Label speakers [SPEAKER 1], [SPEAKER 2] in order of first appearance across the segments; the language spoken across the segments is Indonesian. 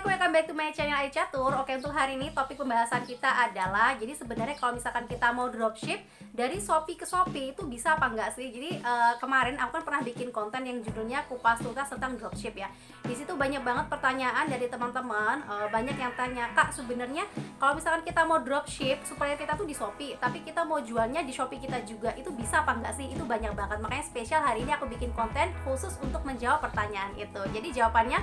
[SPEAKER 1] Assalamualaikum, welcome back to my channel Ai Catur. Oke, untuk hari ini topik pembahasan kita adalah, jadi sebenarnya kalau misalkan kita mau dropship dari Shopee ke Shopee itu bisa apa enggak sih? Jadi kemarin aku kan pernah bikin konten yang judulnya kupas tuntas tentang dropship ya. Di situ banyak banget pertanyaan dari teman-teman, banyak yang tanya, "Kak, sebenarnya kalau misalkan kita mau dropship supaya kita tuh di Shopee, tapi kita mau jualnya di Shopee kita juga, itu bisa apa enggak sih?" Itu banyak banget. Makanya spesial hari ini aku bikin konten khusus untuk menjawab pertanyaan itu. Jadi jawabannya,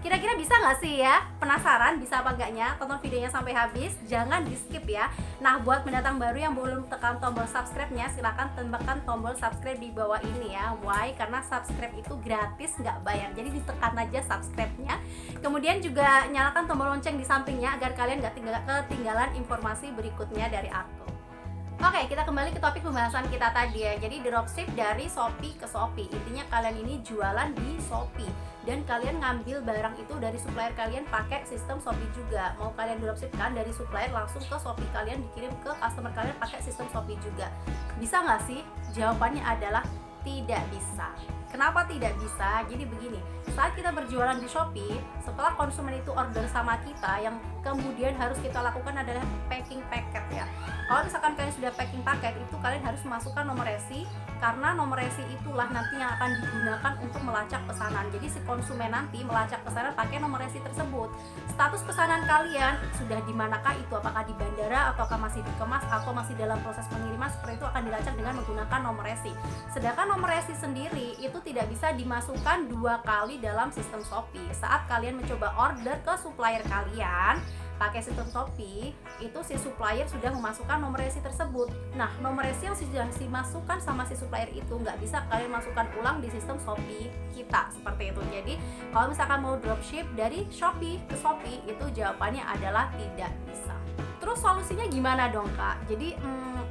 [SPEAKER 1] kira-kira bisa nggak sih ya? Penasaran bisa apa enggaknya? Tonton videonya sampai habis, jangan di skip ya. Nah, buat pendatang baru yang belum tekan tombol subscribe-nya, silahkan tekan tombol subscribe di bawah ini ya. Why? Karena subscribe itu gratis, nggak bayar, jadi ditekan aja subscribe-nya. Kemudian juga nyalakan tombol lonceng di sampingnya agar kalian nggak ketinggalan informasi berikutnya dari aku. Oke, kita kembali ke topik pembahasan kita tadi ya. Jadi dropship dari Shopee ke Shopee. Intinya kalian ini jualan di Shopee dan kalian ngambil barang itu dari supplier kalian pakai sistem Shopee juga. Mau kalian dropshipkan dari supplier langsung ke Shopee kalian, dikirim ke customer kalian pakai sistem Shopee juga. Bisa nggak sih? Jawabannya adalah tidak bisa. Kenapa tidak bisa? Jadi begini, saat kita berjualan di Shopee, setelah konsumen itu order sama kita, yang kemudian harus kita lakukan adalah packing paket ya. Kalau misalkan kalian sudah packing paket, itu kalian harus masukkan nomor resi, karena nomor resi itulah nanti yang akan digunakan untuk melacak pesanan. Jadi si konsumen nanti melacak pesanan pakai nomor resi tersebut. Status pesanan kalian sudah di manakah itu, apakah di bandara ataukah masih dikemas atau masih dalam proses pengiriman, seperti itu akan dilacak dengan menggunakan nomor resi. Sedangkan nomor resi sendiri itu tidak bisa dimasukkan dua kali dalam sistem Shopee. Saat kalian mencoba order ke supplier kalian pakai sistem Shopee, itu si supplier sudah memasukkan nomor resi tersebut. Nah, nomor resi yang sudah dimasukkan sama si supplier itu nggak bisa kalian masukkan ulang di sistem Shopee kita, seperti itu. Jadi kalau misalkan mau dropship dari Shopee ke Shopee, itu jawabannya adalah tidak bisa. Terus solusinya gimana dong, Kak? Jadi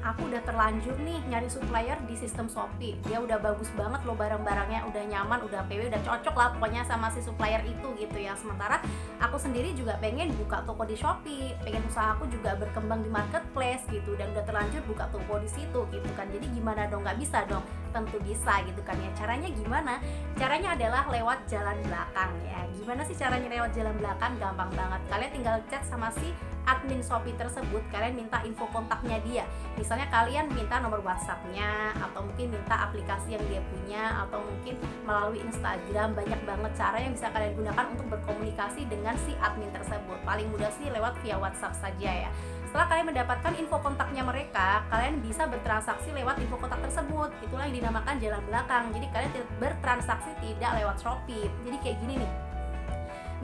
[SPEAKER 1] aku udah terlanjur nih nyari supplier di sistem Shopee. Dia udah bagus banget loh barang-barangnya, udah nyaman, udah PW, udah cocok lah pokoknya sama si supplier itu gitu ya. Sementara aku sendiri juga pengen buka toko di Shopee, pengen usahaku juga berkembang di marketplace gitu, dan udah terlanjur buka toko di situ gitu kan. Jadi gimana dong? Nggak bisa dong? Tentu bisa gitu kan ya. Caranya gimana? Caranya adalah lewat jalan belakang ya. Gimana sih caranya lewat jalan belakang? Gampang banget. Kalian tinggal chat sama si admin Shopee tersebut, kalian minta info kontaknya dia. Misalnya kalian minta nomor WhatsApp-nya, atau mungkin minta aplikasi yang dia punya, atau mungkin melalui Instagram. Banyak banget cara yang bisa kalian gunakan untuk berkomunikasi dengan si admin tersebut. Paling mudah sih lewat via WhatsApp saja ya. Setelah kalian mendapatkan info kontaknya mereka, kalian bisa bertransaksi lewat info kontak tersebut. Itulah yang dinamakan jalan belakang. Jadi kalian bertransaksi tidak lewat Shopee. Jadi kayak gini nih,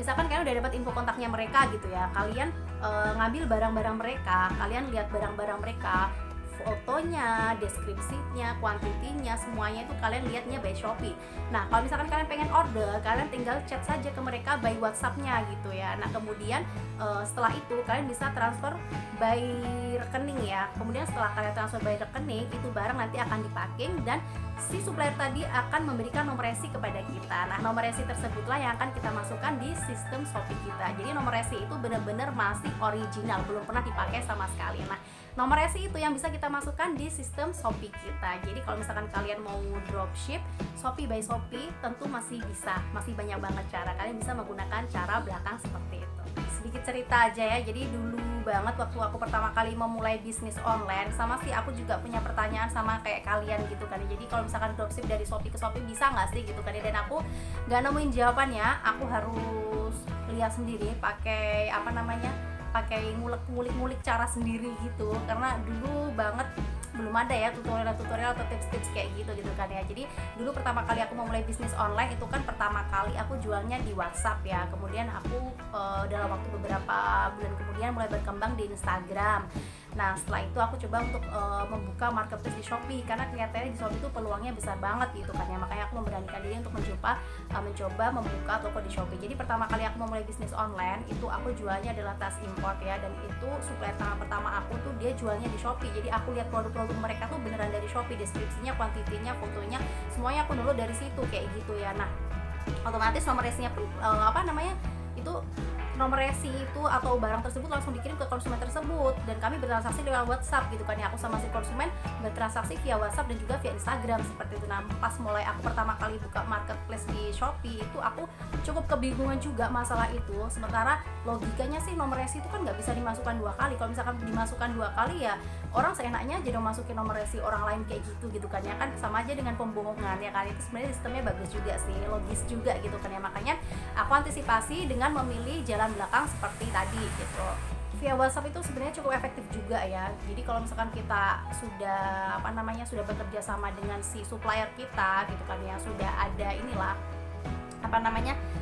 [SPEAKER 1] misalkan kalian udah dapat info kontaknya mereka gitu ya, kalian ngambil barang-barang mereka, kalian lihat barang-barang mereka, fotonya, deskripsinya, kuantitinya, semuanya itu kalian lihatnya by Shopee. Nah, kalau misalkan kalian pengen order, kalian tinggal chat saja ke mereka by WhatsApp-nya gitu ya. Nah, kemudian setelah itu kalian bisa transfer by rekening ya. Kemudian setelah kalian transfer by rekening, itu barang nanti akan dipacking dan si supplier tadi akan memberikan nomor resi kepada kita. Nah, nomor resi tersebutlah yang akan kita masukkan di sistem Shopee kita. Jadi nomor resi itu benar-benar masih original, belum pernah dipakai sama sekali. Nah, nomor resi itu yang bisa kita masukkan di sistem Shopee kita. Jadi kalau misalkan kalian mau dropship Shopee by Shopee, tentu masih bisa, masih banyak banget cara. Kalian bisa menggunakan cara belakang seperti itu. Sedikit cerita aja ya. Jadi dulu banget waktu aku pertama kali memulai bisnis online, sama sih aku juga punya pertanyaan sama kayak kalian gitu kan. Jadi kalau misalkan dropship dari Shopee ke Shopee bisa nggak sih gitu kan. Dan aku nggak nemuin jawabannya. Aku harus lihat sendiri, pakai pakai ngulik-ngulik cara sendiri gitu, karena dulu banget belum ada ya tutorial atau tips-tips kayak gitu kan ya. Jadi dulu pertama kali aku memulai bisnis online itu kan pertama kali aku jualnya di WhatsApp ya. Kemudian aku dalam waktu beberapa bulan kemudian mulai berkembang di Instagram. Nah, setelah itu aku coba untuk membuka marketplace di Shopee, karena kelihatannya di Shopee itu peluangnya besar banget gitu kan ya. Makanya aku memberanikan diri untuk mencoba membuka toko di Shopee. Jadi pertama kali aku memulai bisnis online itu aku jualnya adalah tas import ya, dan itu supplier pertama aku tuh dia jualnya di Shopee. Jadi aku lihat produk-produk mereka tuh beneran dari Shopee, deskripsinya, kuantitinya, fotonya, semuanya aku download dari situ kayak gitu ya. Nah, otomatis nomor resinya pun itu nomor resi itu atau barang tersebut langsung dikirim ke konsumen tersebut, dan kami bertransaksi lewat WhatsApp gitu kan ya. Aku sama si konsumen bertransaksi via WhatsApp dan juga via Instagram seperti itu. Nah, pas mulai aku pertama kali buka marketplace di Shopee itu aku cukup kebingungan juga masalah itu. Sementara logikanya sih nomor resi itu kan nggak bisa dimasukkan 2 kali. Kalau misalkan dimasukkan 2 kali ya orang seenaknya jadi masukin nomor resi orang lain kayak gitu kan ya, kan sama aja dengan pembohongan ya kan. Itu sebenarnya sistemnya bagus juga sih, logis juga gitu kan ya. Makanya aku antisipasi dengan memilih jalan belakang seperti tadi gitu. Via WhatsApp itu sebenarnya cukup efektif juga ya. Jadi kalau misalkan kita sudah sudah bekerja sama dengan si supplier kita gitu kan ya, sudah ada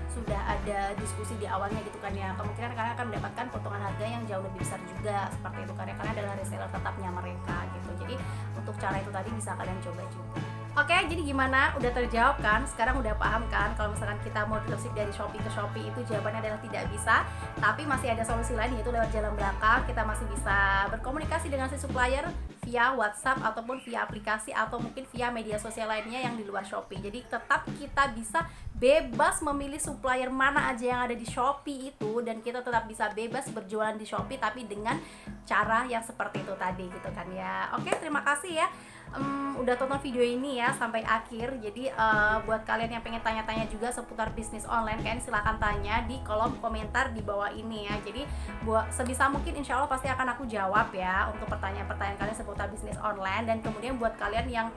[SPEAKER 1] sudah ada diskusi di awalnya gitu kan ya, kemungkinan kalian akan mendapatkan potongan harga yang jauh lebih besar juga seperti itu karena kalian adalah reseller tetapnya mereka gitu. Jadi untuk cara itu tadi bisa kalian coba juga. Oke, jadi gimana? Udah terjawab kan? Sekarang udah paham kan kalau misalkan kita mau dropship dari Shopee ke Shopee itu jawabannya adalah tidak bisa. Tapi masih ada solusi lain, yaitu lewat jalan belakang. Kita masih bisa berkomunikasi dengan si supplier via WhatsApp ataupun via aplikasi atau mungkin via media sosial lainnya yang di luar Shopee. Jadi tetap kita bisa bebas memilih supplier mana aja yang ada di Shopee itu, dan kita tetap bisa bebas berjualan di Shopee tapi dengan cara yang seperti itu tadi gitu kan ya. Oke, terima kasih ya udah tonton video ini ya sampai akhir. Jadi buat kalian yang pengen tanya-tanya juga seputar bisnis online, kalian silahkan tanya di kolom komentar di bawah ini ya. Jadi sebisa mungkin insya Allah pasti akan aku jawab ya untuk pertanyaan-pertanyaan kalian seputar bisnis online. Dan kemudian buat kalian yang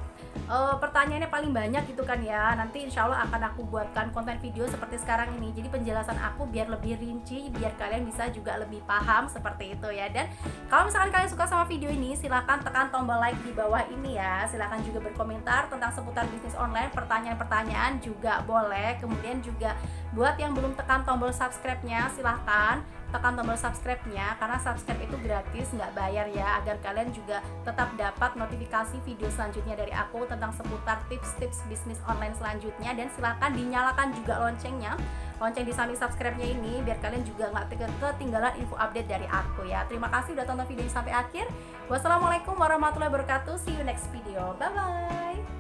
[SPEAKER 1] pertanyaannya paling banyak gitu kan ya, nanti insya Allah akan aku buatkan konten video seperti sekarang ini. Jadi penjelasan aku biar lebih rinci, biar kalian bisa juga lebih paham seperti itu ya. Dan kalau misalkan kalian suka sama video ini, silahkan tekan tombol like di bawah ini ya. Silahkan juga berkomentar tentang seputar bisnis online, pertanyaan-pertanyaan juga boleh. Kemudian juga buat yang belum tekan tombol subscribe-nya, silahkan tekan tombol subscribe-nya, karena subscribe itu gratis, nggak bayar ya, agar kalian juga tetap dapat notifikasi video selanjutnya dari aku tentang seputar tips-tips bisnis online selanjutnya. Dan silahkan dinyalakan juga loncengnya, lonceng di samping subscribe-nya ini, biar kalian juga nggak ketinggalan info update dari aku ya. Terima kasih udah tonton video ini sampai akhir. Wassalamualaikum warahmatullahi wabarakatuh. See you next video. Bye bye.